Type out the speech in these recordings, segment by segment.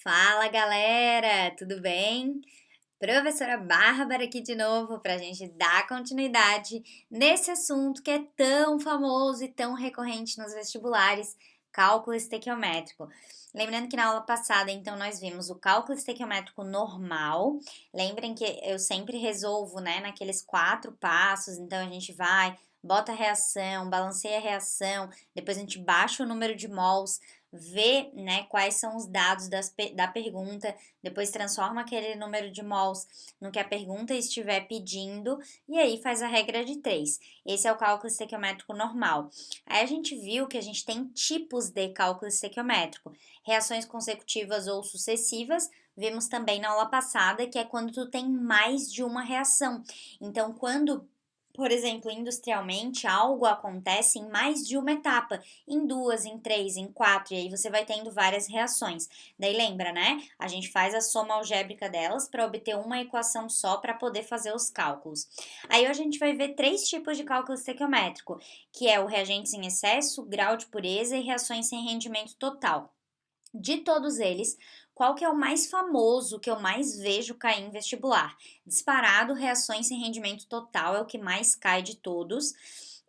Fala galera, tudo bem? Professora Bárbara aqui de novo para a gente dar continuidade nesse assunto que é tão famoso e tão recorrente nos vestibulares, cálculo estequiométrico. Lembrando que na aula passada, então, nós vimos o cálculo estequiométrico normal. Lembrem que eu sempre resolvo, né, naqueles 4 passos. Então, a gente vai, bota a reação, balanceia a reação, depois a gente baixa o número de mols, vê, né, quais são os dados da pergunta, depois transforma aquele número de mols no que a pergunta estiver pedindo e aí faz a regra de 3. Esse é o cálculo estequiométrico normal. Aí a gente viu que a gente tem tipos de cálculo estequiométrico: reações consecutivas ou sucessivas. Vimos também na aula passada que é quando tu tem mais de uma reação. Então, quando, por exemplo, industrialmente, algo acontece em mais de uma etapa, em 2, em 3, em 4, e aí você vai tendo várias reações. Daí lembra, né? A gente faz a soma algébrica delas para obter uma equação só para poder fazer os cálculos. Aí hoje a gente vai ver 3 tipos de cálculo estequiométrico, que é o reagentes em excesso, grau de pureza e reações sem rendimento total. De todos eles, qual que é o mais famoso, que eu mais vejo cair em vestibular? Disparado, reações sem rendimento total é o que mais cai de todos.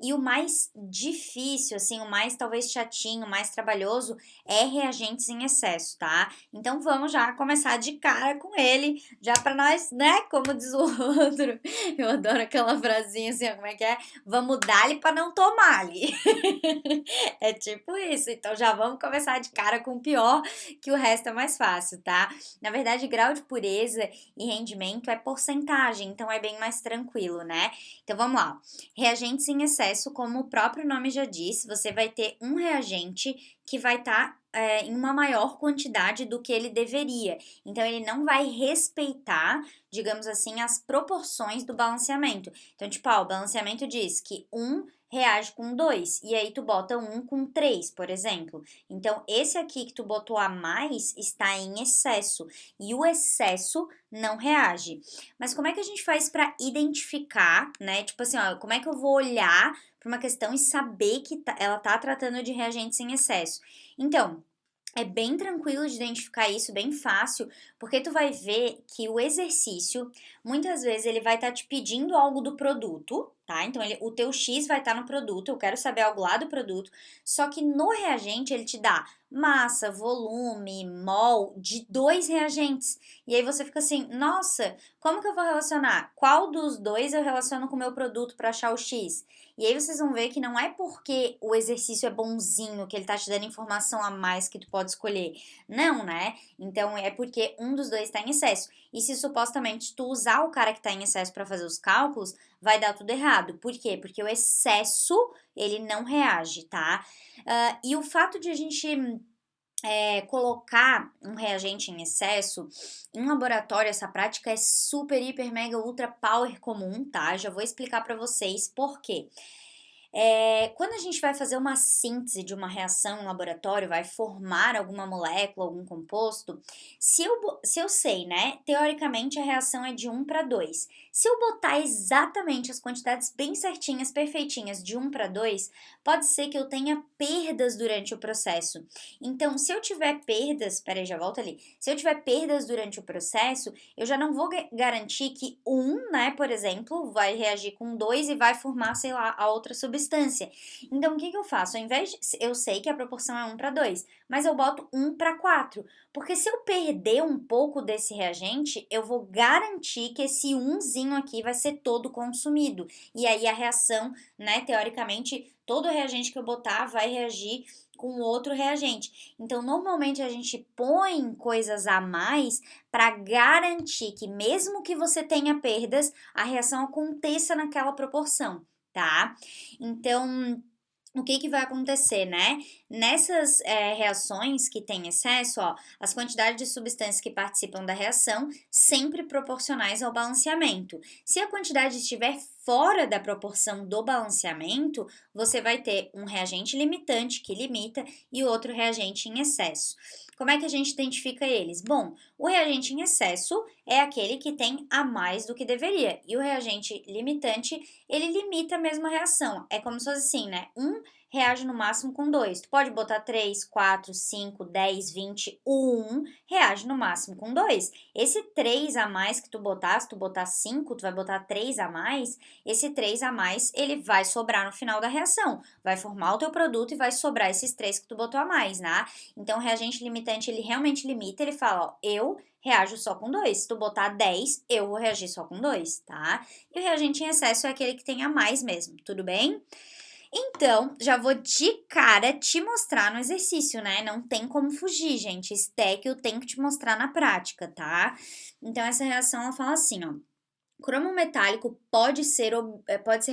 E o mais difícil, assim, o mais talvez chatinho, o mais trabalhoso é reagentes em excesso, tá? Então vamos já começar de cara com ele, já para nós, né? Como diz o outro, eu adoro aquela frasinha assim, como é que é? Vamos dar-lhe para não tomar-lhe. É tipo isso. Então já vamos começar de cara com o pior, que o resto é mais fácil, tá? Na verdade, grau de pureza e rendimento é porcentagem, então é bem mais tranquilo, né? Então vamos lá. Reagentes em excesso, como o próprio nome já diz, você vai ter um reagente que vai estar em uma maior quantidade do que ele deveria. Então, ele não vai respeitar, digamos assim, as proporções do balanceamento. Então, tipo, o balanceamento diz que reage com 2, e aí tu bota com 3, por exemplo. Então, esse aqui que tu botou a mais está em excesso, e o excesso não reage. Mas como é que a gente faz para identificar, né? Tipo assim, ó, como é que eu vou olhar para uma questão e saber que ela tá tratando de reagentes em excesso? Então, é bem tranquilo de identificar isso, bem fácil, porque tu vai ver que o exercício, muitas vezes ele vai estar te pedindo algo do produto, tá? Então o teu X vai estar no produto, eu quero saber algo lá do produto, só que no reagente ele te dá massa, volume, mol de 2 reagentes. E aí você fica assim, nossa, como que eu vou relacionar? Qual dos dois eu relaciono com o meu produto para achar o X? E aí vocês vão ver que não é porque o exercício é bonzinho, que ele tá te dando informação a mais que tu pode escolher. Não, né? Então é porque um dos dois tá em excesso. E se supostamente tu usar o cara que tá em excesso para fazer os cálculos, vai dar tudo errado. Por quê? Porque o excesso, ele não reage, tá? E o fato de a gente colocar um reagente em excesso em um laboratório, essa prática é super, hiper, mega, ultra power comum, tá? Já vou explicar para vocês por quê. Quando a gente vai fazer uma síntese de uma reação em laboratório, vai formar alguma molécula, algum composto, se eu sei, né, teoricamente a reação é de 1 para 2. Se eu botar exatamente as quantidades bem certinhas, perfeitinhas, de 1 para 2, pode ser que eu tenha perdas durante o processo. Então, se eu tiver perdas, peraí, já volto ali. Se eu tiver perdas durante o processo, eu já não vou garantir que né, por exemplo, vai reagir com 2 e vai formar, sei lá, a outra substância. Então, o que eu faço? Ao invés de, eu sei que a proporção é 1 para 2, mas eu boto 1 para 4, porque se eu perder um pouco desse reagente, eu vou garantir que esse umzinho aqui vai ser todo consumido. E aí a reação, né, teoricamente, todo reagente que eu botar vai reagir com outro reagente. Então, normalmente a gente põe coisas a mais para garantir que mesmo que você tenha perdas, a reação aconteça naquela proporção, tá? Então, o que vai acontecer, né? Nessas reações que têm excesso, ó, as quantidades de substâncias que participam da reação sempre proporcionais ao balanceamento. Se a quantidade estiver fora da proporção do balanceamento, você vai ter um reagente limitante que limita e outro reagente em excesso. Como é que a gente identifica eles? Bom, o reagente em excesso é aquele que tem a mais do que deveria, e o reagente limitante, ele limita a mesma reação. É como se fosse assim, né? Um reage no máximo com 2. Tu pode botar 3, 4, 5, 10, 20, 1, reage no máximo com 2. Esse 3 a mais que tu botar, se tu botar 5, tu vai botar 3 a mais, esse 3 a mais, ele vai sobrar no final da reação. Vai formar o teu produto e vai sobrar esses 3 que tu botou a mais, né? Então, o reagente limitante, ele realmente limita, ele fala, ó, eu reajo só com 2. Se tu botar 10, eu vou reagir só com 2, tá? E o reagente em excesso é aquele que tem a mais mesmo, tudo bem? Então, já vou de cara te mostrar no exercício, né? Não tem como fugir, gente. Stack eu tenho que te mostrar na prática, tá? Então, essa reação, ela fala assim, ó. Cromo metálico pode ser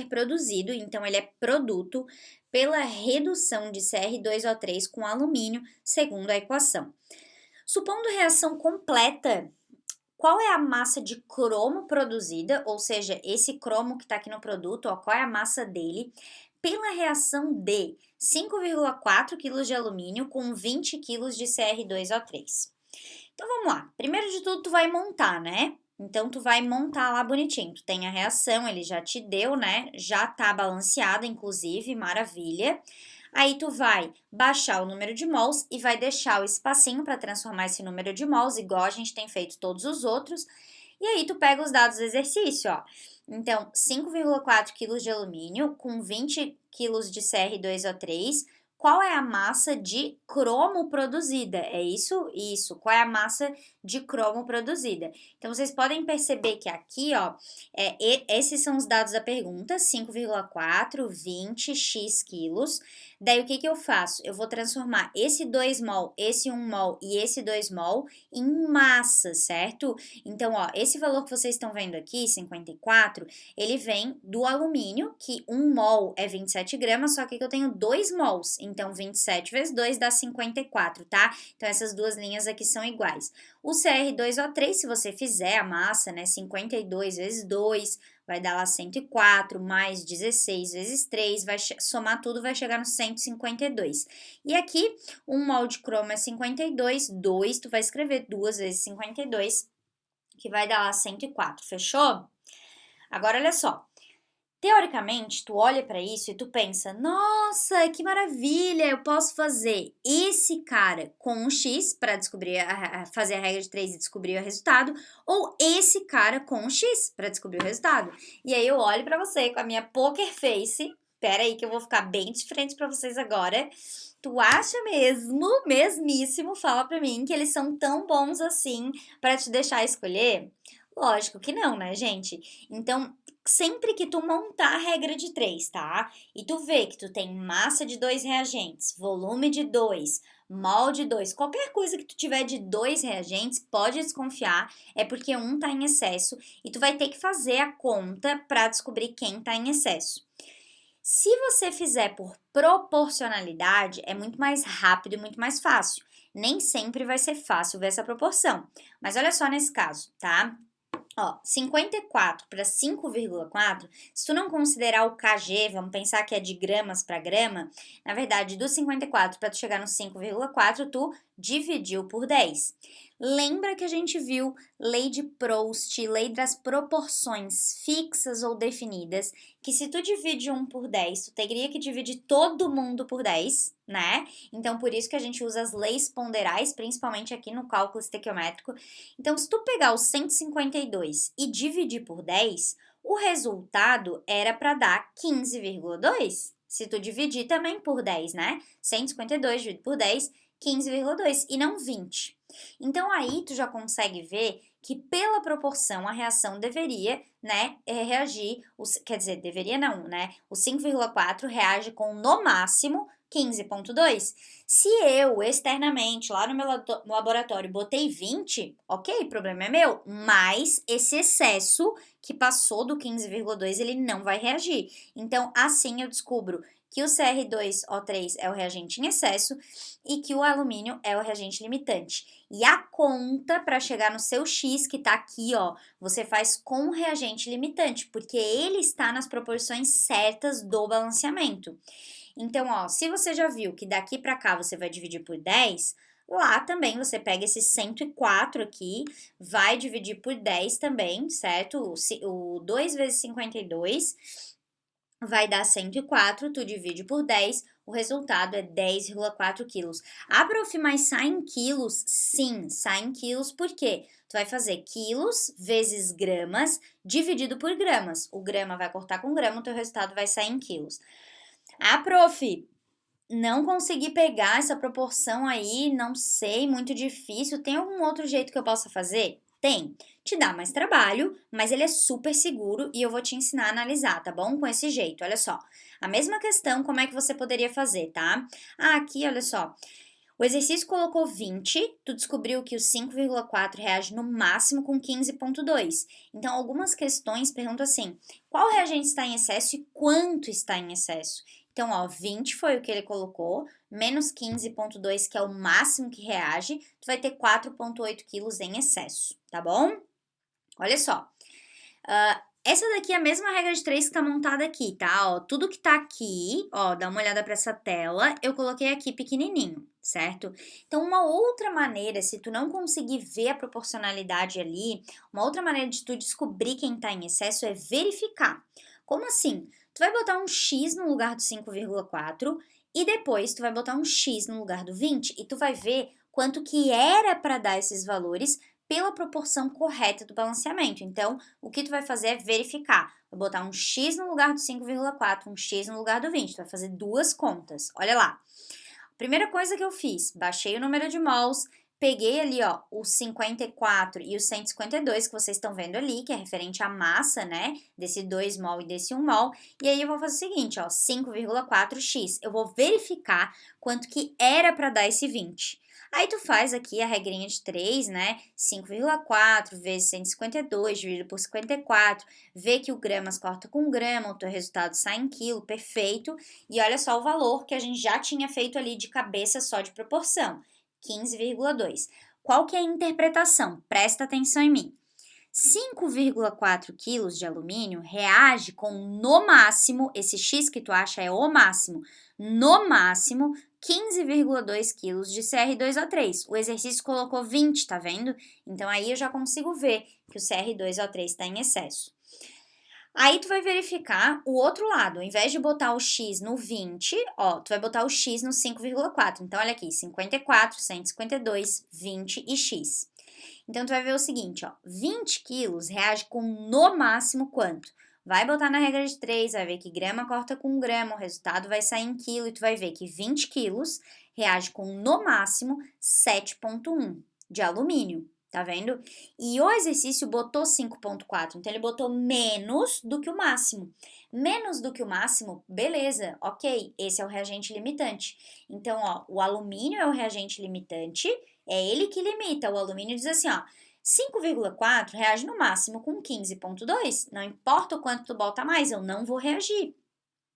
produzido, então ele é produto, pela redução de Cr2O3 com alumínio, segundo a equação. Supondo reação completa, qual é a massa de cromo produzida, ou seja, esse cromo que está aqui no produto, ó, qual é a massa dele, pela reação de 5,4 kg de alumínio com 20 kg de Cr2O3. Então, vamos lá. Primeiro de tudo, tu vai montar, né? Então, tu vai montar lá bonitinho. Tu tem a reação, ele já te deu, né? Já tá balanceada, inclusive, maravilha. Aí, tu vai baixar o número de mols e vai deixar o espacinho para transformar esse número de mols, igual a gente tem feito todos os outros. E aí, tu pega os dados do exercício, ó. Então, 5,4 kg de alumínio com 20 kg de Cr2O3. Qual é a massa de cromo produzida? É isso? Isso. Qual é a massa de cromo produzida? Então, vocês podem perceber que aqui, ó, esses são os dados da pergunta, 5,4, 20, x quilos. Daí, o que eu faço? Eu vou transformar esse 2 mol, esse 1 mol e esse 2 mol em massa, certo? Então, ó, esse valor que vocês estão vendo aqui, 54, ele vem do alumínio, que 1 mol é 27 gramas, só que aqui eu tenho 2 mols. Então, 27 vezes 2 dá 54, tá? Então, essas duas linhas aqui são iguais. O Cr2O3, se você fizer a massa, né, 52 vezes 2, vai dar lá 104, mais 16 vezes 3, vai somar tudo, vai chegar no 152. E aqui, 1 mol de cromo é 52, 2, tu vai escrever 2 vezes 52, que vai dar lá 104, fechou? Agora, olha só. Teoricamente, tu olha para isso e tu pensa, nossa, que maravilha, eu posso fazer esse cara com um X para descobrir, fazer a regra de 3 e descobrir o resultado, ou esse cara com um X para descobrir o resultado. E aí eu olho para você com a minha poker face, pera aí que eu vou ficar bem diferente para vocês agora. Tu acha mesmíssimo, fala para mim que eles são tão bons assim para te deixar escolher? Lógico que não, né, gente? Então, sempre que tu montar a regra de 3, tá? E tu vê que tu tem massa de 2 reagentes, volume de 2, mol de 2, qualquer coisa que tu tiver de 2 reagentes, pode desconfiar, é porque um tá em excesso e tu vai ter que fazer a conta para descobrir quem tá em excesso. Se você fizer por proporcionalidade, é muito mais rápido e muito mais fácil. Nem sempre vai ser fácil ver essa proporção. Mas olha só nesse caso, tá? Ó, 54 para 5,4, se tu não considerar o kg, vamos pensar que é de gramas para grama, na verdade, do 54 para tu chegar no 5,4, tu dividiu por 10. Lembra que a gente viu lei de Proust, lei das proporções fixas ou definidas, que se tu divide 1 por 10, tu teria que dividir todo mundo por 10, né? Então, por isso que a gente usa as leis ponderais, principalmente aqui no cálculo estequiométrico. Então, se tu pegar o 152 e dividir por 10, o resultado era para dar 15,2. Se tu dividir também por 10, né? 152 dividido por 10, 15,2 e não 20. Então, aí tu já consegue ver que pela proporção a reação deveria, né, reagir, quer dizer, deveria não, né? O 5,4 reage com no máximo 15,2. Se eu externamente lá no meu laboratório botei 20, ok, o problema é meu, mas esse excesso que passou do 15,2 ele não vai reagir. Então, assim eu descubro que o Cr2O3 é o reagente em excesso e que o alumínio é o reagente limitante. E a conta para chegar no seu X, que está aqui, ó, você faz com o reagente limitante, porque ele está nas proporções certas do balanceamento. Então, ó, se você já viu que daqui para cá você vai dividir por 10, lá também você pega esse 104 aqui, vai dividir por 10 também, certo? O 2 vezes 52 vai dar 104, tu divide por 10, o resultado é 10,4 quilos. Ah, prof, mas sai em quilos? Sim, sai em quilos, por quê? Tu vai fazer quilos vezes gramas dividido por gramas. O grama vai cortar com grama, o teu resultado vai sair em quilos. Ah, prof, não consegui pegar essa proporção aí, não sei, muito difícil. Tem algum outro jeito que eu possa fazer? Tem. Te dá mais trabalho, mas ele é super seguro e eu vou te ensinar a analisar, tá bom? Com esse jeito, olha só. A mesma questão, como é que você poderia fazer, tá? Ah, aqui, olha só. O exercício colocou 20, tu descobriu que o 5,4 reage no máximo com 15,2. Então, algumas questões perguntam assim: qual reagente está em excesso e quanto está em excesso? Então, ó, 20 foi o que ele colocou, menos 15,2, que é o máximo que reage, tu vai ter 4,8 quilos em excesso, tá bom? Olha só. Essa daqui é a mesma regra de 3 que tá montada aqui, tá? Ó, tudo que tá aqui, ó, dá uma olhada para essa tela, eu coloquei aqui pequenininho, certo? Então, uma outra maneira, se tu não conseguir ver a proporcionalidade ali, uma outra maneira de tu descobrir quem tá em excesso é verificar. Como assim? Tu vai botar um X no lugar do 5,4 e depois tu vai botar um X no lugar do 20 e tu vai ver quanto que era para dar esses valores pela proporção correta do balanceamento. Então, o que tu vai fazer é verificar. Vai botar um X no lugar do 5,4, um X no lugar do 20. Tu vai fazer duas contas. Olha lá. Primeira coisa que eu fiz, baixei o número de mols, peguei ali, ó, o 54 e o 152 que vocês estão vendo ali, que é referente à massa, né, desse 2 mol e desse 1 mol, e aí eu vou fazer o seguinte, ó, 5,4x, eu vou verificar quanto que era para dar esse 20. Aí tu faz aqui a regrinha de 3, né, 5,4 vezes 152 dividido por 54, vê que o gramas corta com grama, o teu resultado sai em quilo, perfeito, e olha só o valor que a gente já tinha feito ali de cabeça só de proporção, 15,2. Qual que é a interpretação? Presta atenção em mim. 5,4 quilos de alumínio reage com, no máximo, esse X que tu acha é o máximo, no máximo, 15,2 quilos de CR2O3. O exercício colocou 20, tá vendo? Então, aí eu já consigo ver que o CR2O3 está em excesso. Aí tu vai verificar o outro lado, ao invés de botar o X no 20, ó, tu vai botar o X no 5,4. Então, olha aqui, 54, 152, 20 e X. Então, tu vai ver o seguinte, ó, 20 quilos reage com no máximo quanto? Vai botar na regra de 3, vai ver que grama corta com grama, o resultado vai sair em quilo, e tu vai ver que 20 quilos reage com no máximo 7,1 de alumínio. Tá vendo? E o exercício botou 5,4, então ele botou menos do que o máximo. Menos do que o máximo, beleza, ok, esse é o reagente limitante. Então, ó, o alumínio é o reagente limitante, é ele que limita. O alumínio diz assim, ó, 5,4 reage no máximo com 15,2. Não importa o quanto tu bota mais, eu não vou reagir,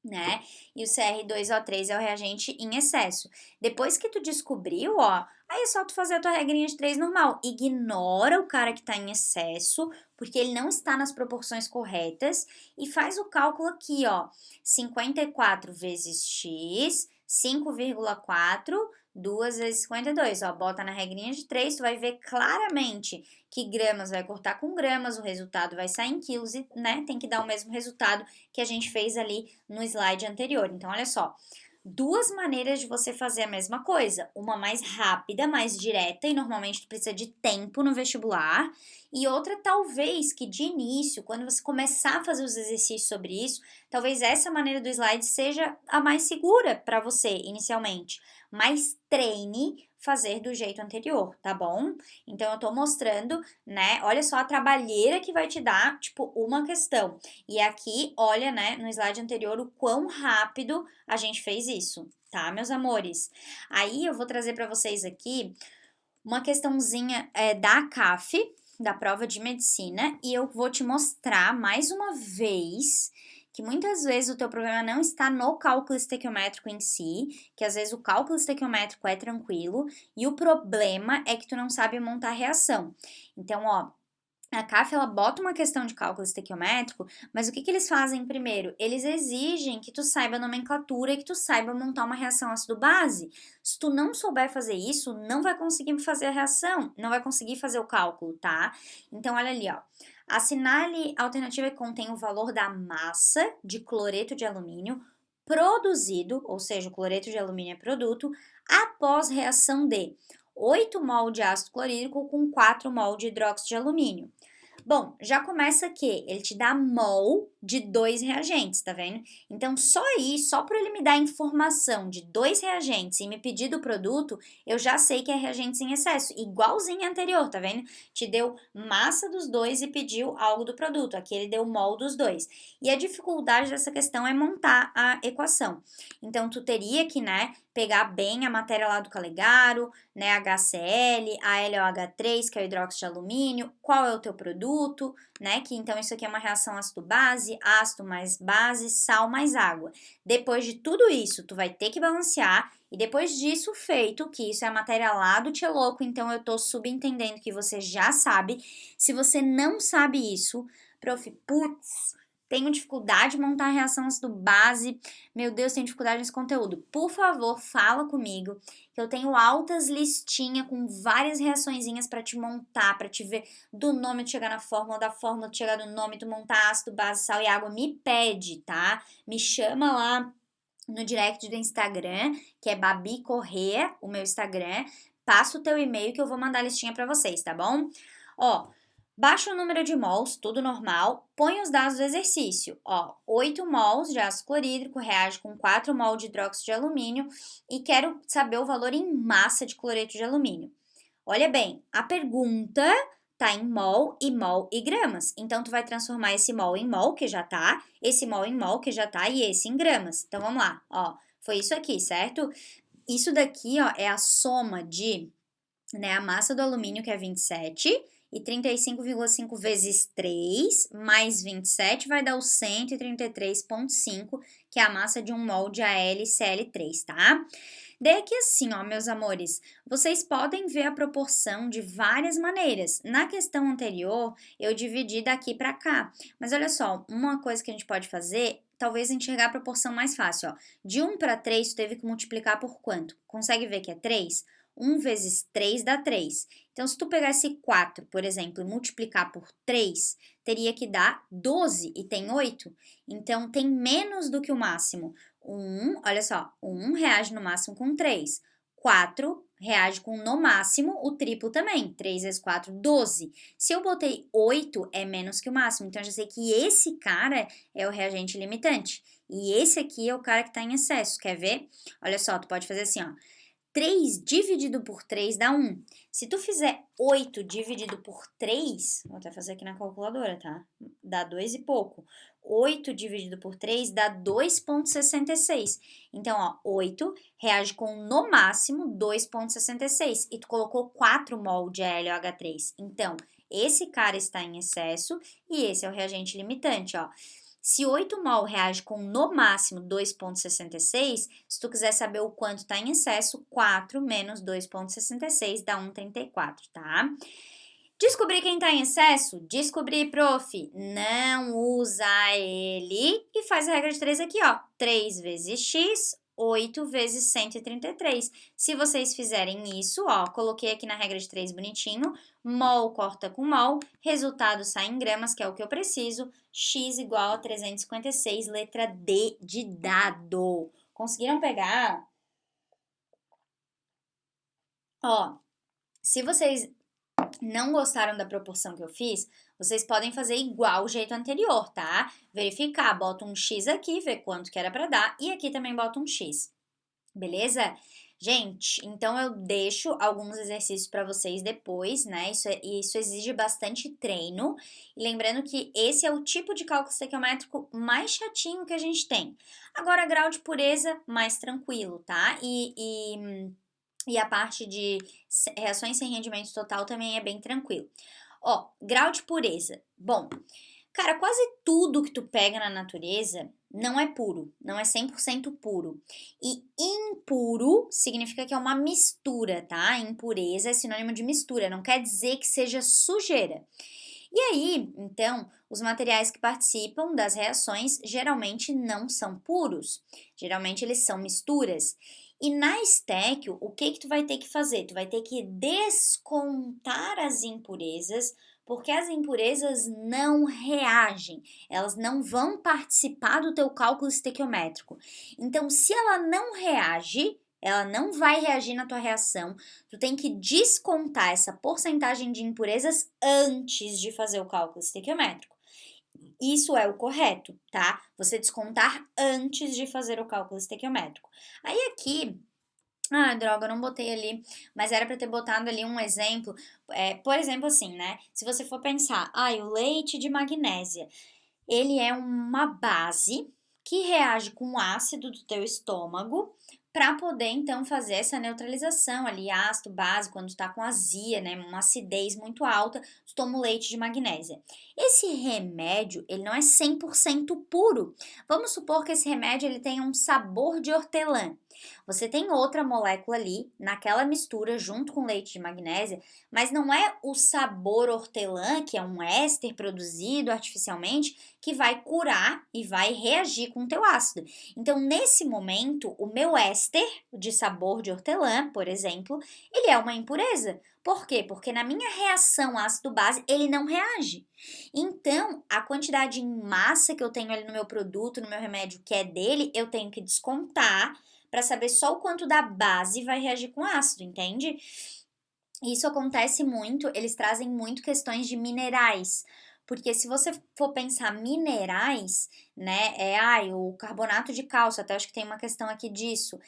né? E o CR2O3 é o reagente em excesso. Depois que tu descobriu, ó, aí é só tu fazer a tua regrinha de 3 normal. Ignora o cara que tá em excesso, porque ele não está nas proporções corretas, e faz o cálculo aqui, ó, 54 vezes x, 5,4, 2 vezes 52, ó, bota na regrinha de 3, tu vai ver claramente que gramas vai cortar com gramas, o resultado vai sair em quilos e, né, tem que dar o mesmo resultado que a gente fez ali no slide anterior. Então, olha só, duas maneiras de você fazer a mesma coisa. Uma mais rápida, mais direta, e normalmente tu precisa de tempo no vestibular. E outra, talvez, que de início, quando você começar a fazer os exercícios sobre isso, talvez essa maneira do slide seja a mais segura para você inicialmente. Mas treine fazer do jeito anterior, tá bom? Então, eu tô mostrando, né? Olha só a trabalheira que vai te dar, tipo, uma questão. E aqui, olha, né, no slide anterior, o quão rápido a gente fez isso, tá, meus amores? Aí, eu vou trazer para vocês aqui uma questãozinha da CAF, da prova de medicina, e eu vou te mostrar mais uma vez que muitas vezes o teu problema não está no cálculo estequiométrico em si, que às vezes o cálculo estequiométrico é tranquilo, e o problema é que tu não sabe montar a reação. Então, ó, a CAF, ela bota uma questão de cálculo estequiométrico, mas o que eles fazem primeiro? Eles exigem que tu saiba nomenclatura e que tu saiba montar uma reação ácido-base. Se tu não souber fazer isso, não vai conseguir fazer a reação, não vai conseguir fazer o cálculo, tá? Então, olha ali, ó. Assinale a alternativa que contém o valor da massa de cloreto de alumínio produzido, ou seja, o cloreto de alumínio é produto, após reação de 8 mol de ácido clorídrico com 4 mol de hidróxido de alumínio. Bom, já começa que ele te dá mol de dois reagentes, tá vendo? Então, só aí, só por ele me dar a informação de dois reagentes e me pedir do produto, eu já sei que é reagentes em excesso, igualzinho ao anterior, tá vendo? Te deu massa dos dois e pediu algo do produto, aqui ele deu mol dos dois. E a dificuldade dessa questão é montar a equação. Então, tu teria que, né, pegar bem a matéria lá do Calegaro, né, HCl, AlOH3, que é o hidróxido de alumínio, qual é o teu produto, né, que então isso aqui é uma reação ácido-base, ácido mais base, sal mais água. Depois de tudo isso, tu vai ter que balancear, e depois disso feito, que isso é a matéria lá do Tchê Louco, então eu tô subentendendo que você já sabe. Se você não sabe isso, prof, putz, tenho dificuldade de montar a reação ácido-base, meu Deus, tenho dificuldade nesse conteúdo. Por favor, fala comigo, que eu tenho altas listinhas com várias reaçõezinhas para te montar, para te ver do nome tu chegar na fórmula, da fórmula tu chegar no nome, tu montar ácido, base, sal e água. Me pede, tá? Me chama lá no direct do Instagram, que é Babi Corrêa, o meu Instagram. Passa o teu e-mail que eu vou mandar a listinha para vocês, tá bom? Ó, baixa o número de mols, tudo normal, põe os dados do exercício. Ó, 8 mols de ácido clorídrico reage com 4 mol de hidróxido de alumínio e quero saber o valor em massa de cloreto de alumínio. Olha bem, a pergunta tá em mol e gramas. Então, tu vai transformar esse mol em mol, que já tá, esse mol em mol, que já tá, e esse em gramas. Então, vamos lá, ó, foi isso aqui, certo? Isso daqui, ó, é a soma de, né, a massa do alumínio, que é 27, e 35,5 vezes 3 mais 27 vai dar o 133,5, que é a massa de 1 mol de AlCl3, tá? Daí aqui assim, ó, meus amores, vocês podem ver a proporção de várias maneiras. Na questão anterior, eu dividi daqui para cá. Mas olha só, uma coisa que a gente pode fazer, talvez enxergar a proporção mais fácil, ó. De 1 para 3, tu teve que multiplicar por quanto? Consegue ver que é 3? 1 vezes 3 dá 3. Então, se tu pegar esse 4, por exemplo, e multiplicar por 3, teria que dar 12 e tem 8. Então, tem menos do que o máximo. olha só, 1 reage no máximo com 3. 4 reage com no máximo o triplo também. 3 vezes 4, 12. Se eu botei 8, é menos que o máximo. Então, eu já sei que esse cara é o reagente limitante. E esse aqui é o cara que está em excesso. Quer ver? Olha só, tu pode fazer assim, ó. 3 dividido por 3 dá 1. Se tu fizer 8 dividido por 3, vou até fazer aqui na calculadora, tá? Dá 2 e pouco. 8 dividido por 3 dá 2,66. Então, ó, 8 reage com no máximo 2,66. E tu colocou 4 mol de LOH3. Então, esse cara está em excesso e esse é o reagente limitante, ó. Se 8 mol reage com no máximo 2,66, se tu quiser saber o quanto está em excesso, 4 menos 2,66 dá 1,34, tá? Descobrir quem está em excesso? Descobrir, prof. Não usa ele e faz a regra de 3 aqui, ó. 3 vezes x, 8 vezes 133. Se vocês fizerem isso, ó, coloquei aqui na regra de 3 bonitinho, mol corta com mol, resultado sai em gramas, que é o que eu preciso, x igual a 356, letra D de dado. Conseguiram pegar? Ó, se vocês não gostaram da proporção que eu fiz, vocês podem fazer igual o jeito anterior, tá? Verificar, bota um X aqui, ver quanto que era para dar, e aqui também bota um X, beleza? Gente, então eu deixo alguns exercícios para vocês depois, né? Isso exige bastante treino. E lembrando que esse é o tipo de cálculo estequiométrico mais chatinho que a gente tem. Agora, grau de pureza, mais tranquilo, tá? E a parte de reações sem rendimento total também é bem tranquilo. Ó, grau de pureza. Bom, cara, quase tudo que tu pega na natureza não é puro, não é 100% puro. E impuro significa que é uma mistura, tá? Impureza é sinônimo de mistura, não quer dizer que seja sujeira. E aí, então, os materiais que participam das reações geralmente não são puros, geralmente eles são misturas. E na estéquio, o que tu vai ter que fazer? Tu vai ter que descontar as impurezas Porque as impurezas não reagem, elas não vão participar do teu cálculo estequiométrico. Então, se ela não reage, ela não vai reagir na tua reação, tu tem que descontar essa porcentagem de impurezas antes de fazer o cálculo estequiométrico. Isso é o correto, tá? Você descontar antes de fazer o cálculo estequiométrico. Aí aqui, droga, eu não botei ali, mas era para ter botado ali um exemplo. Por exemplo, assim, né? Se você for pensar, o leite de magnésia, ele é uma base que reage com o ácido do teu estômago para poder então fazer essa neutralização ali, ácido, base, quando tu tá com azia, né, uma acidez muito alta, tu toma o leite de magnésia. Esse remédio, ele não é 100% puro. Vamos supor que esse remédio ele tenha um sabor de hortelã. Você tem outra molécula ali naquela mistura junto com leite de magnésia, mas não é o sabor hortelã, que é um éster produzido artificialmente, que vai curar e vai reagir com o teu ácido. Então, nesse momento, o meu éster de sabor de hortelã, por exemplo, ele é uma impureza. Por quê? Porque na minha reação ácido-base, ele não reage. Então, a quantidade em massa que eu tenho ali no meu produto, no meu remédio, que é dele, eu tenho que descontar para saber só o quanto da base vai reagir com ácido, entende? Isso acontece muito, eles trazem muito questões de minerais. Porque se você for pensar minerais, né, o carbonato de cálcio, até acho que tem uma questão aqui disso.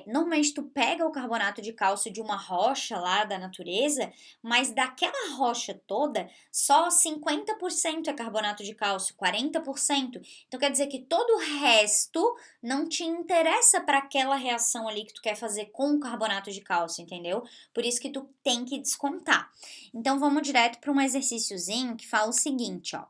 Normalmente tu pega o carbonato de cálcio de uma rocha lá da natureza, mas daquela rocha toda, só 50% é carbonato de cálcio, 40%. Então quer dizer que todo o resto não te interessa para aquela reação ali que tu quer fazer com o carbonato de cálcio, entendeu? Por isso que tu tem que descontar. Então vamos direto para um exercíciozinho que fala o seguinte, ó.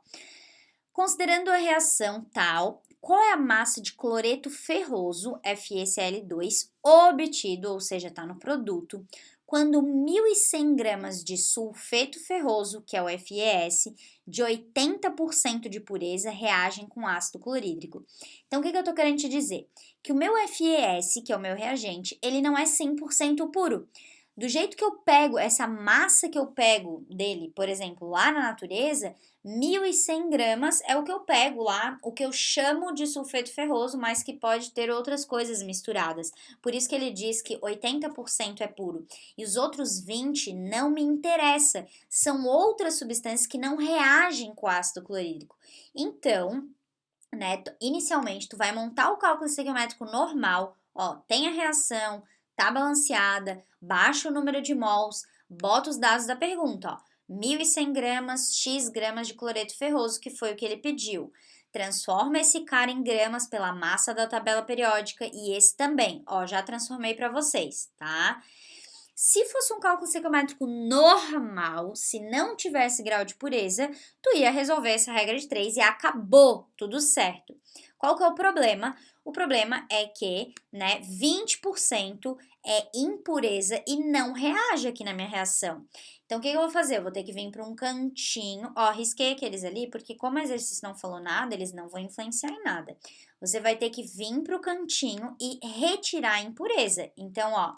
Considerando a reação tal, qual é a massa de cloreto ferroso, FeCl2, obtido, ou seja, está no produto, quando 1.100 gramas de sulfeto ferroso, que é o FeS, de 80% de pureza, reagem com ácido clorídrico. Então, o que eu estou querendo te dizer? Que o meu FeS, que é o meu reagente, ele não é 100% puro. Do jeito que eu pego, essa massa que eu pego dele, por exemplo, lá na natureza, 1.100 gramas é o que eu pego lá, o que eu chamo de sulfeto ferroso, mas que pode ter outras coisas misturadas. Por isso que ele diz que 80% é puro. E os outros 20% não me interessa. São outras substâncias que não reagem com ácido clorídrico. Então, né, inicialmente, tu vai montar o cálculo estequiométrico normal, ó, tem a reação, tá balanceada, baixa o número de mols, bota os dados da pergunta, ó, 1.100 gramas, x gramas de cloreto ferroso, que foi o que ele pediu. Transforma esse cara em gramas pela massa da tabela periódica e esse também, ó, já transformei para vocês, tá? Se fosse um cálculo estequiométrico normal, se não tivesse grau de pureza, tu ia resolver essa regra de 3 e acabou, tudo certo. Qual que é o problema? O problema é que, 20% é impureza e não reage aqui na minha reação. Então, o que eu vou fazer? Eu vou ter que vir para um cantinho, ó, risquei aqueles ali, porque como o exercício não falou nada, eles não vão influenciar em nada. Você vai ter que vir para o cantinho e retirar a impureza. Então, ó,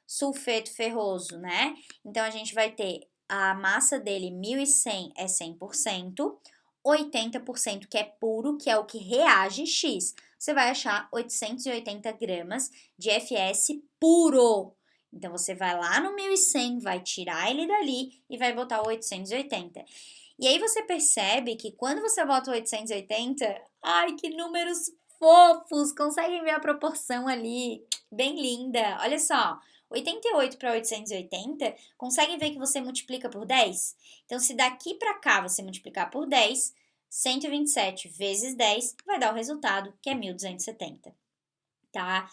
sulfeto ferroso, né? Então, a gente vai ter a massa dele, 1.100 é 100%, 80% que é puro, que é o que reage X. Você vai achar 880 gramas de FS puro. Então, você vai lá no 1.100, vai tirar ele dali e vai botar o 880. E aí, você percebe que quando você bota o 880, ai, que números fofos! Conseguem ver a proporção ali? Bem linda. Olha só, 88 para 880, conseguem ver que você multiplica por 10? Então, se daqui para cá você multiplicar por 10, 127 vezes 10 vai dar o resultado, que é 1.270, tá?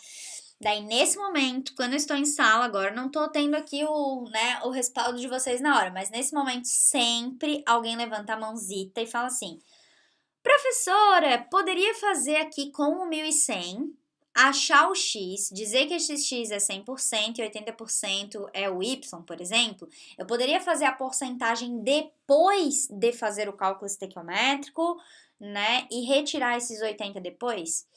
Daí, nesse momento, quando eu estou em sala, agora não estou tendo aqui o respaldo de vocês na hora, mas nesse momento, sempre alguém levanta a mãozita e fala assim: professora, poderia fazer aqui com o 1.100, achar o x, dizer que esse x é 100% e 80% é o y, por exemplo? Eu poderia fazer a porcentagem depois de fazer o cálculo estequiométrico, né? E retirar esses 80 depois?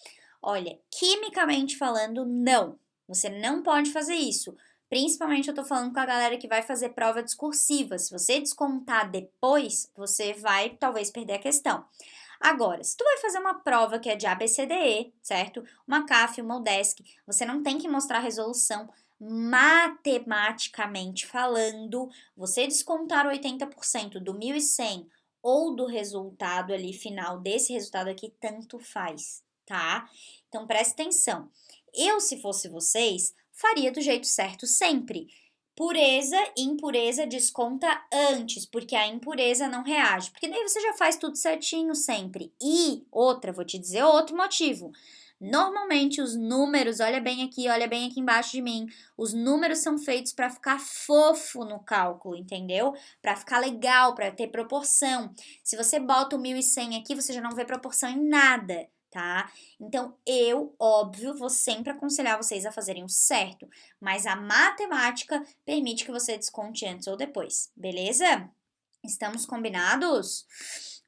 Olha, quimicamente falando, não. Você não pode fazer isso. Principalmente eu tô falando com a galera que vai fazer prova discursiva. Se você descontar depois, você vai talvez perder a questão. Agora, se tu vai fazer uma prova que é de ABCDE, certo? Uma CAF, uma UDESC, você não tem que mostrar a resolução. Matematicamente falando, você descontar 80% do 1.100 ou do resultado ali final desse resultado aqui, tanto faz, tá? Então preste atenção. Eu, se fosse vocês, faria do jeito certo sempre. Pureza e impureza desconta antes, porque a impureza não reage. Porque daí você já faz tudo certinho sempre. E outra, vou te dizer outro motivo. Normalmente os números, olha bem aqui embaixo de mim, os números são feitos para ficar fofo no cálculo, entendeu? Para ficar legal, para ter proporção. Se você bota o 1.100 aqui, você já não vê proporção em nada, tá? Então, eu, óbvio, vou sempre aconselhar vocês a fazerem o certo, mas a matemática permite que você desconte antes ou depois, beleza? Estamos combinados?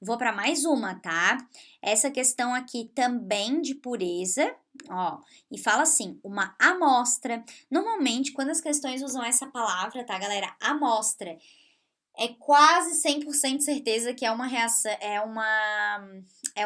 Vou para mais uma, tá? Essa questão aqui também de pureza, ó, e fala assim, uma amostra. Normalmente, quando as questões usam essa palavra, tá, galera? Amostra. É quase 100% certeza que é uma reação, é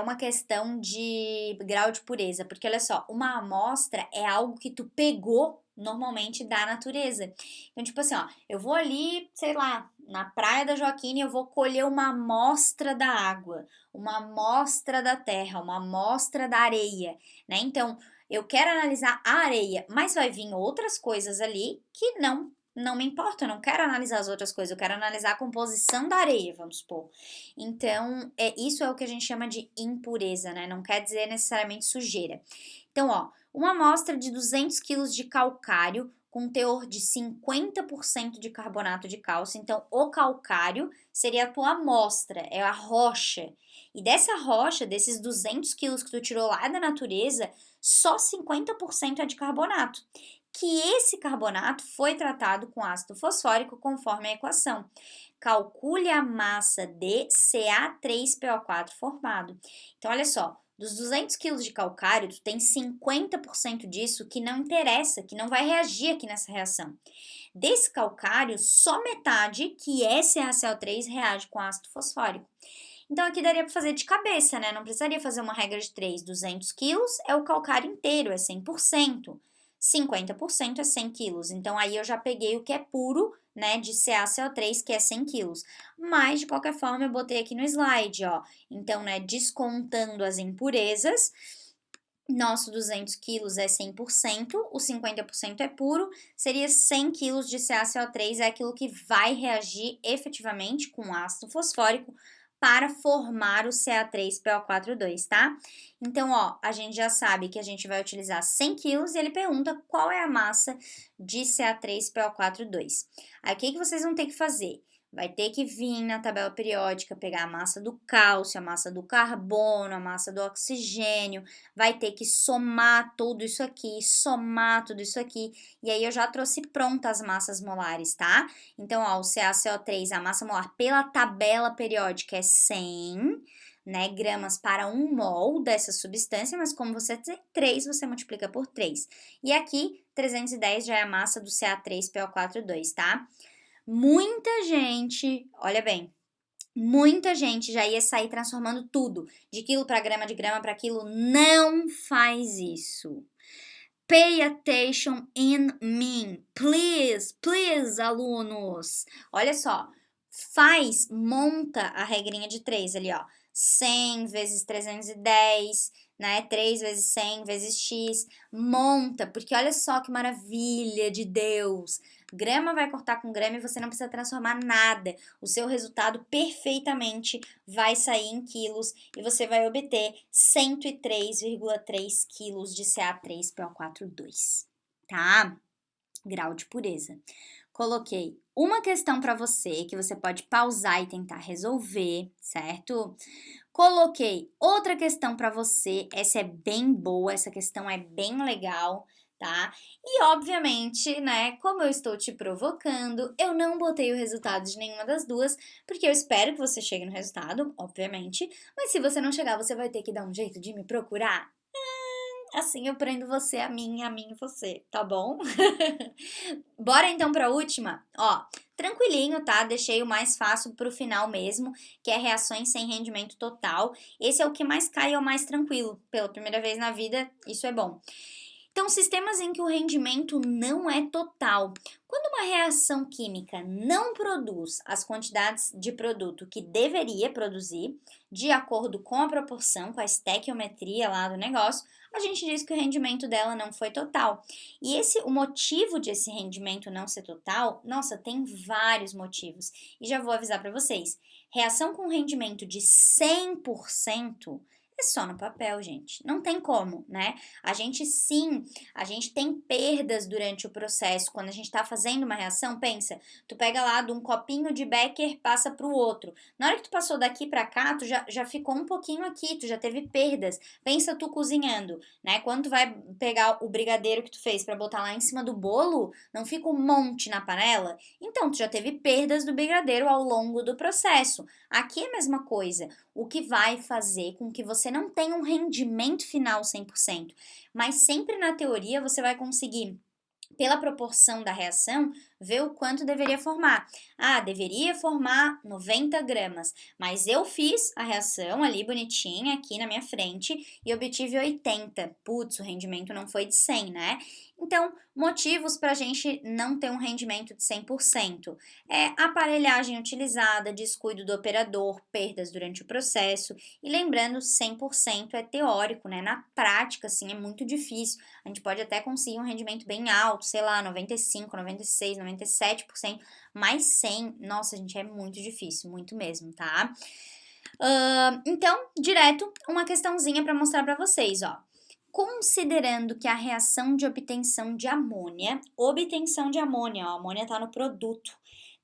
uma questão de grau de pureza, porque olha só, uma amostra é algo que tu pegou normalmente da natureza. Então, tipo assim, ó, eu vou ali, sei lá, na Praia da Joaquina e eu vou colher uma amostra da água, uma amostra da terra, uma amostra da areia, né? Então, eu quero analisar a areia, mas vai vir outras coisas ali que não me importa, eu não quero analisar as outras coisas, eu quero analisar a composição da areia, vamos supor. Então, isso é o que a gente chama de impureza, né? Não quer dizer necessariamente sujeira. Então, ó, uma amostra de 200 quilos de calcário com teor de 50% de carbonato de cálcio. Então, o calcário seria a tua amostra, é a rocha. E dessa rocha, desses 200 quilos que tu tirou lá da natureza, só 50% é de carbonato, que esse carbonato foi tratado com ácido fosfórico conforme a equação. Calcule a massa de Ca3PO4 formado. Então, olha só, dos 200 quilos de calcário, tu tem 50% disso que não interessa, que não vai reagir aqui nessa reação. Desse calcário, só metade, que é CaCO3, reage com ácido fosfórico. Então, aqui daria para fazer de cabeça, né? Não precisaria fazer uma regra de 3. 200 quilos é o calcário inteiro, é 100%. 50% é 100 quilos. Então, aí eu já peguei o que é puro, né, de CaCO3, que é 100 quilos. Mas, de qualquer forma, eu botei aqui no slide, ó. Então, né, descontando as impurezas, nosso 200 quilos é 100%, o 50% é puro, seria 100 quilos de CaCO3, é aquilo que vai reagir efetivamente com ácido fosfórico para formar o Ca3PO42, tá? Então, ó, a gente já sabe que a gente vai utilizar 100 quilos e ele pergunta qual é a massa de Ca3PO42. Aí, o que vocês vão ter que fazer? Vai ter que vir na tabela periódica, pegar a massa do cálcio, a massa do carbono, a massa do oxigênio, vai ter que somar tudo isso aqui, somar tudo isso aqui, e aí eu já trouxe pronta as massas molares, tá? Então, ó, o CaCO3, a massa molar pela tabela periódica é 100, né, gramas para 1 mol dessa substância, mas como você tem 3, você multiplica por 3. E aqui, 310 já é a massa do Ca3PO42, tá? Muita gente, olha bem, muita gente já ia sair transformando tudo de quilo para grama, de grama para quilo. Não faz isso. Pay attention in me, please, please, alunos. Olha só, monta a regrinha de 3 ali, ó. 100 vezes 310, né? 3 vezes 100 vezes x. Monta, porque olha só que maravilha de Deus. Grama vai cortar com grama e você não precisa transformar nada. O seu resultado perfeitamente vai sair em quilos e você vai obter 103,3 quilos de Ca3PO42, tá? Grau de pureza. Coloquei uma questão para você que você pode pausar e tentar resolver, certo? Coloquei outra questão para você. Essa é bem boa, essa questão é bem legal, tá? E obviamente, né, como eu estou te provocando, eu não botei o resultado de nenhuma das duas, porque eu espero que você chegue no resultado, obviamente, mas se você não chegar, você vai ter que dar um jeito de me procurar Assim eu prendo você a mim você, tá bom? Bora então pra última? Ó, tranquilinho, tá? Deixei o mais fácil pro final mesmo, que é reações sem rendimento total. Esse é o que mais cai e é o mais tranquilo. Pela primeira vez na vida, isso é bom. Então, sistemas em que o rendimento não é total. Quando uma reação química não produz as quantidades de produto que deveria produzir, de acordo com a proporção, com a estequiometria lá do negócio, a gente diz que o rendimento dela não foi total. E o motivo de esse rendimento não ser total, nossa, tem vários motivos. E já vou avisar para vocês. Reação com rendimento de 100% é só no papel, gente. Não tem como, né? A gente tem perdas durante o processo. Quando a gente está fazendo uma reação, pensa, tu pega lá de um copinho de Becker, passa para o outro. Na hora que tu passou daqui para cá, tu já ficou um pouquinho aqui, tu já teve perdas. Pensa tu cozinhando, né? Quando tu vai pegar o brigadeiro que tu fez para botar lá em cima do bolo, não fica um monte na panela? Então, tu já teve perdas do brigadeiro ao longo do processo. Aqui é a mesma coisa. O que vai fazer com que você não tenha um rendimento final 100%. Mas sempre na teoria você vai conseguir, pela proporção da reação, ver o quanto deveria formar. Ah, deveria formar 90 gramas, mas eu fiz a reação ali bonitinha aqui na minha frente e obtive 80. Putz, o rendimento não foi de 100, né? Então, motivos para a gente não ter um rendimento de 100% é aparelhagem utilizada, descuido do operador, perdas durante o processo. E lembrando, 100% é teórico, né? Na prática, assim, é muito difícil. A gente pode até conseguir um rendimento bem alto, sei lá, 95, 96, 97%, mas 100, nossa, gente, é muito difícil, muito mesmo, tá? Então, direto, uma questãozinha para mostrar para vocês, ó. Considerando que a reação de obtenção de amônia, ó, a amônia está no produto,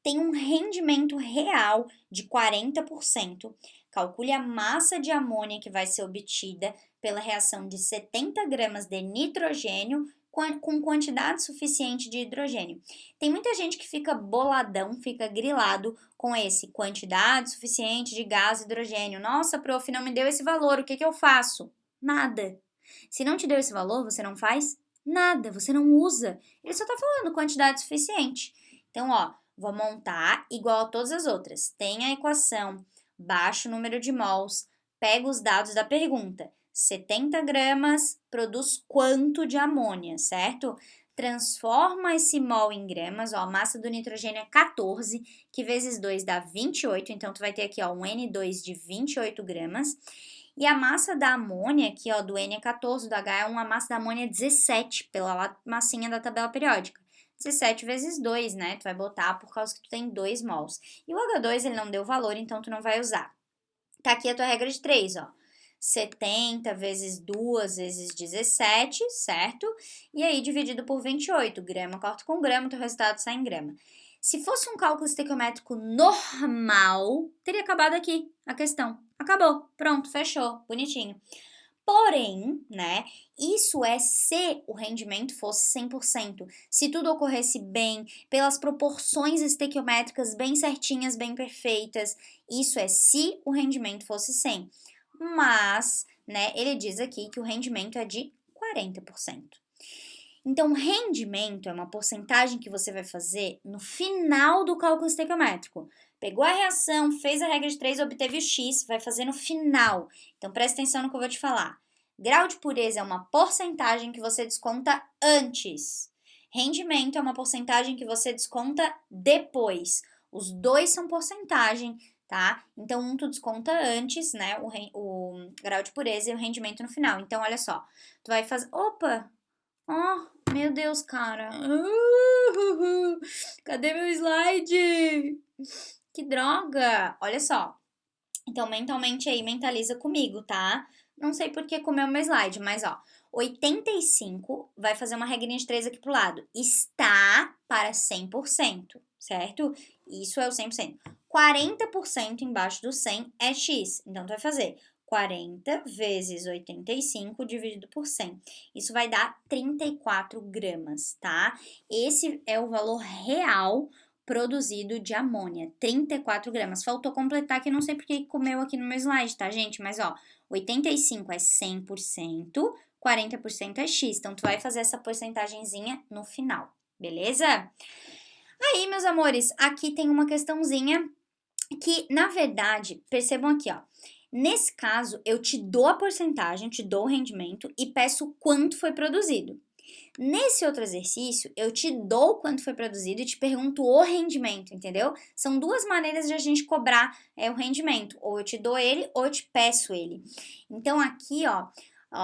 tem um rendimento real de 40%, calcule a massa de amônia que vai ser obtida pela reação de 70 gramas de nitrogênio com quantidade suficiente de hidrogênio. Tem muita gente que fica boladão, fica grilado com esse quantidade suficiente de gás e hidrogênio. Nossa, prof, não me deu esse valor, o que eu faço? Nada. Se não te deu esse valor, você não faz nada, você não usa. Ele só está falando quantidade suficiente. Então, ó, vou montar igual a todas as outras. Tem a equação, baixa o número de mols, pega os dados da pergunta. 70 gramas produz quanto de amônia, certo? Transforma esse mol em gramas, ó, a massa do nitrogênio é 14, que vezes 2 dá 28, então tu vai ter aqui, ó, um N2 de 28 gramas. E a massa da amônia, aqui, ó, do N é 14, do H é uma massa da amônia 17, pela massinha da tabela periódica. 17 vezes 2, né? Tu vai botar por causa que tu tem 2 mols. E o H2, ele não deu valor, então tu não vai usar. Tá aqui a tua regra de 3, ó. 70 vezes 2 vezes 17, certo? E aí dividido por 28, grama corta com grama, teu resultado sai em grama. Se fosse um cálculo estequiométrico normal, teria acabado aqui a questão. Acabou, pronto, fechou, bonitinho. Porém, né, isso é se o rendimento fosse 100%, se tudo ocorresse bem, pelas proporções estequiométricas bem certinhas, bem perfeitas, isso é se o rendimento fosse 100. Mas, né, ele diz aqui que o rendimento é de 40%. Então, rendimento é uma porcentagem que você vai fazer no final do cálculo estequiométrico. Pegou a reação, fez a regra de 3, obteve o X, vai fazer no final. Então, presta atenção no que eu vou te falar. Grau de pureza é uma porcentagem que você desconta antes. Rendimento é uma porcentagem que você desconta depois. Os dois são porcentagem, tá? Então, um tu desconta antes, né? O grau de pureza e o rendimento no final. Então, olha só. Tu vai fazer... Opa! Oh, meu Deus, cara. Cadê meu slide? Que droga! Olha só. Então, mentalmente aí, mentaliza comigo, tá? Não sei por que comeu meu slide, mas ó. 85 vai fazer uma regrinha de 3 aqui pro lado. Está para 100%, certo? Isso é o 100%. 40% embaixo do 100 é X. Então, tu vai fazer 40 vezes 85 dividido por 100. Isso vai dar 34 gramas, tá? Esse é o valor real produzido de amônia, 34 gramas. Faltou completar que não sei porque comeu aqui no meu slide, tá, gente? Mas, ó, 85 é 100%, 40% é X. Então, tu vai fazer essa porcentagenzinha no final, beleza? Aí, meus amores, aqui tem uma questãozinha que, na verdade, percebam aqui, ó. Nesse caso, eu te dou a porcentagem, te dou o rendimento e peço quanto foi produzido. Nesse outro exercício, eu te dou quanto foi produzido e te pergunto o rendimento, entendeu? São duas maneiras de a gente cobrar o rendimento. Ou eu te dou ele, ou eu te peço ele. Então, aqui, ó,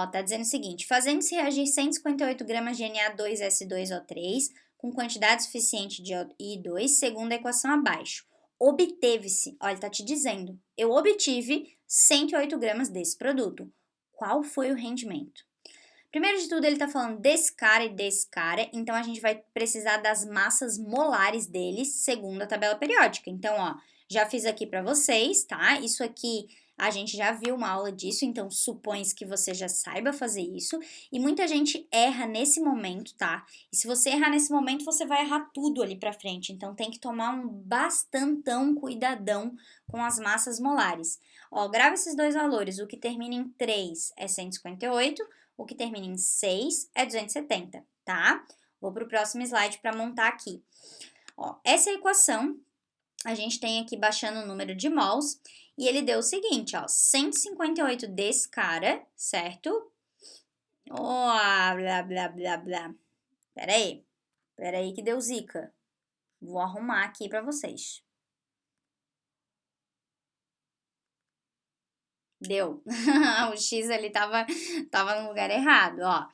tá dizendo o seguinte: fazendo-se reagir 158 gramas de Na2S2O3 com quantidade suficiente de I2, segundo a equação abaixo. Obteve-se, olha, ele tá te dizendo, eu obtive 108 gramas desse produto. Qual foi o rendimento? Primeiro de tudo, ele tá falando desse cara e desse cara, então a gente vai precisar das massas molares deles, segundo a tabela periódica. Então, ó, já fiz aqui pra vocês, tá? Isso aqui a gente já viu uma aula disso, então supõe-se que você já saiba fazer isso. E muita gente erra nesse momento, tá? E se você errar nesse momento, você vai errar tudo ali pra frente. Então tem que tomar um bastantão cuidadão com as massas molares. Ó, grava esses dois valores. O que termina em 3 é 158, o que termina em 6 é 270, tá? Vou pro próximo slide para montar aqui. Ó, essa equação, a gente tem aqui baixando o número de mols, e ele deu o seguinte, ó, 158 desse cara, certo? Ó, blá, blá, blá, blá. Pera aí que deu zica. Vou arrumar aqui para vocês. Deu. O X ali tava no lugar errado, ó.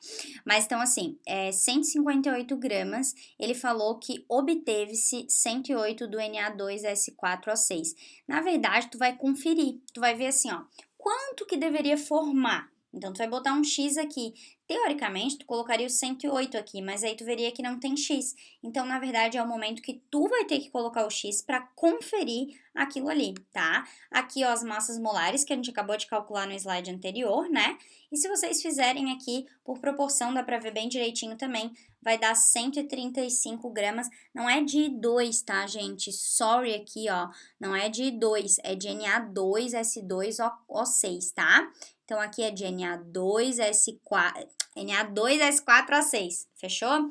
Mas então, assim, 158 gramas, ele falou que obteve-se 108 do Na2S4O6. Na verdade, tu vai conferir, tu vai ver assim, ó, quanto que deveria formar. Então, tu vai botar um X aqui. Teoricamente, tu colocaria o 108 aqui, mas aí tu veria que não tem X. Então, na verdade, é o momento que tu vai ter que colocar o X para conferir aquilo ali, tá? Aqui, ó, as massas molares que a gente acabou de calcular no slide anterior, né? E se vocês fizerem aqui por proporção, dá pra ver bem direitinho também, vai dar 135 gramas. Não é de I2, tá, gente? Sorry aqui, ó, não é de I2, é de Na2S2O6, tá? Então, aqui é de Na2S4O6, fechou?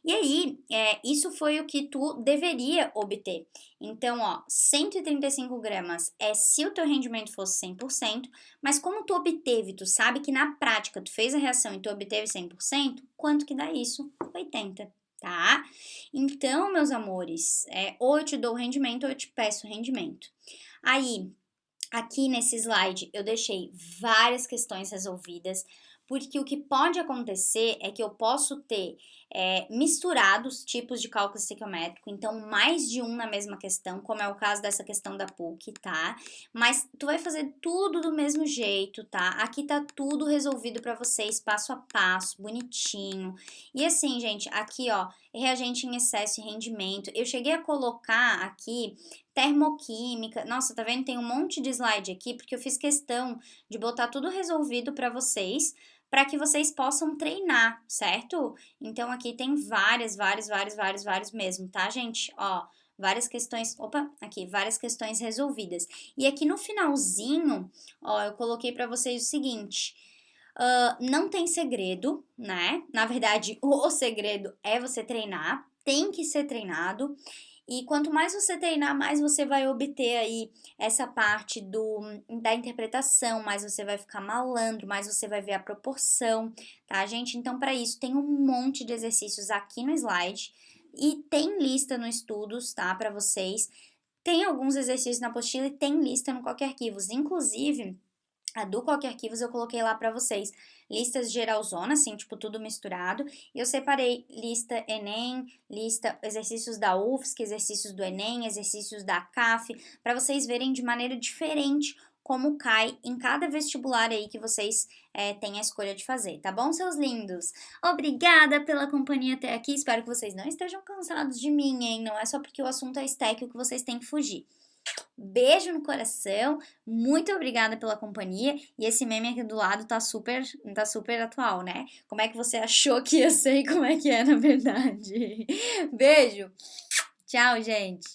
E aí, isso foi o que tu deveria obter. Então, ó, 135 gramas é se o teu rendimento fosse 100%, mas como tu obteve, tu sabe que na prática tu fez a reação e tu obteve 100%, quanto que dá isso? 80, tá? Então, meus amores, ou eu te dou o rendimento ou eu te peço o rendimento. Aí, aqui nesse slide eu deixei várias questões resolvidas, porque o que pode acontecer é que eu posso ter misturados tipos de cálculo estequiométrico, então mais de um na mesma questão, como é o caso dessa questão da PUC, tá? Mas tu vai fazer tudo do mesmo jeito, tá? Aqui tá tudo resolvido para vocês, passo a passo, bonitinho. E assim, gente, aqui ó, reagente em excesso e rendimento, eu cheguei a colocar aqui termoquímica. Nossa, tá vendo? Tem um monte de slide aqui, porque eu fiz questão de botar tudo resolvido para vocês, para que vocês possam treinar, certo? Então, aqui tem várias mesmo, tá, gente? Ó, várias questões, várias questões resolvidas. E aqui no finalzinho, ó, eu coloquei para vocês o seguinte... não tem segredo, né? Na verdade, o segredo é você treinar, tem que ser treinado. E quanto mais você treinar, mais você vai obter aí essa parte da interpretação, mais você vai ficar malandro, mais você vai ver a proporção, tá, gente? Então, para isso, tem um monte de exercícios aqui no slide e tem lista no Estudos, tá, para vocês. Tem alguns exercícios na apostila e tem lista no Qualquer Arquivos. Inclusive, a do Qualquer Arquivos eu coloquei lá para vocês listas geralzona, assim, tipo tudo misturado. E eu separei lista Enem, lista exercícios da UFSC, exercícios do Enem, exercícios da CAF, para vocês verem de maneira diferente como cai em cada vestibular aí que vocês têm a escolha de fazer, tá bom, seus lindos? Obrigada pela companhia até aqui, espero que vocês não estejam cansados de mim, hein? Não é só porque o assunto é estético que vocês têm que fugir. Beijo no coração, muito obrigada pela companhia. E esse meme aqui do lado tá super atual, né? Como é que você achou que ia ser e como é que é na verdade? Beijo, tchau, gente.